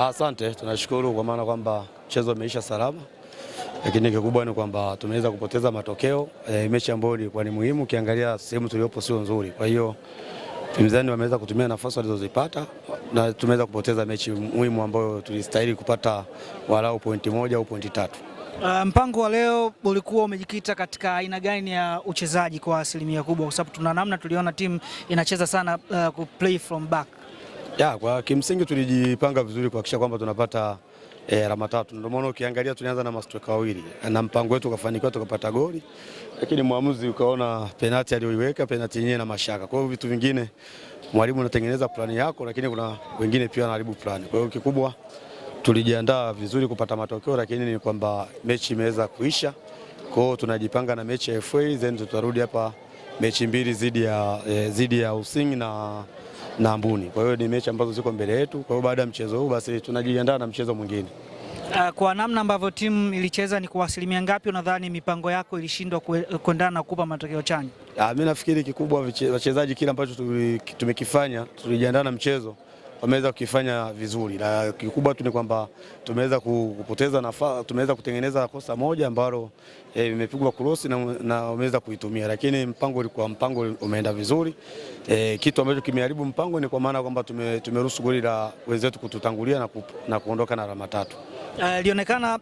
Asante, tunashukuru kwa maana kwamba mchezo umeisha salama, lakini kikubwa ni kwamba tumeweza kupoteza matokeo. Mechi ambayo ilikuwa ni muhimu, ukiangalia sehemu tuliyopo sio nzuri. Kwa hiyo pinzani wameweza kutumia nafasi walizozipata na tumeweza kupoteza mechi muhimu ambayo tulistahili kupata walau pointi moja au pointi tatu. Mpango wa leo ulikuwa umejikita katika aina gani ya uchezaji kwa asilimia kubwa, kwa sababu tuna namna tuliona timu inacheza sana ku play from back? Kwa kimsingi tulijipanga vizuri kuhakikisha kwamba tunapata alama tatu. Ndio maana ukiangalia tulianza na mastreka wawili na mpango wetu ukafanikiwa tukapata goli, lakini muamuzi ukaona penalti aliyoiweka penalti yenyewe na mashaka. Kwa hiyo vitu vingine mwalimu anatengeneza plani yako, lakini kuna wengine pia wanaharibu plani. Kwa hiyo kikubwa tulijiandaa vizuri kupata matokeo, lakini ni kwamba mechi imeweza kuisha. Kwa hiyo tunajipanga na mechi ya FA, then tutarudi hapa mechi mbili zidi ya Using na Mbuni. Kwa hiyo ni mechi ambazo ziko mbele yetu. Kwa hiyo baada ya mchezo huu basi tunajiandaa na mchezo mwingine. Kwa namna ambavyo timu ilicheza, ni kwa asilimia ngapi unadhani mipango yako ilishindwa kuendana na kukupa matokeo chanya? Mimi nafikiri kikubwa wachezaji kile ambacho tumekifanya, tulijiandaa na mchezo, wameweza kukifanya vizuri. Na kikubwa tu ni kwamba tumeweza kupoteza nafasi, tumeweza kutengeneza kosa moja ambalo imepigwa cross na wameweza kuitumia, lakini mpango umeenda vizuri. Kitu ambacho kimeharibu mpango ni kwa maana kwamba tumeruhusu goli la wenzetu kututangulia na kuondoka na alama tatu. Ilionekana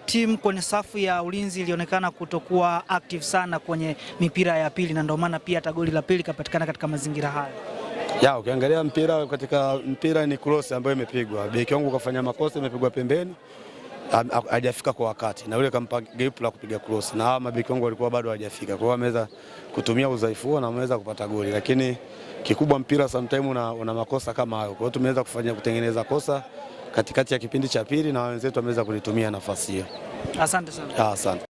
timu kwenye safu ya ulinzi ilionekana kutokuwa active sana kwenye mipira ya pili, na ndio maana pia hata goli la pili kapatikana katika mazingira hayo. Ukiangalia mpira ni cross ambayo imepigwa. Beki wangu kafanya makosa, imepigwa pembeni, hajafika kwa wakati. Na yule kampa gap la kupiga cross. Na mabeki wangu walikuwa bado hajafika. Kwa hiyo wameweza kutumia udhaifu huo na wameweza kupata goli. Lakini kikubwa mpira sometimes una makosa kama hayo. Kwa hiyo tumeweza kutengeneza kosa katikati ya kipindi cha pili na wenzetu wameweza kulitumia nafasi hiyo. Asante sana. Asante.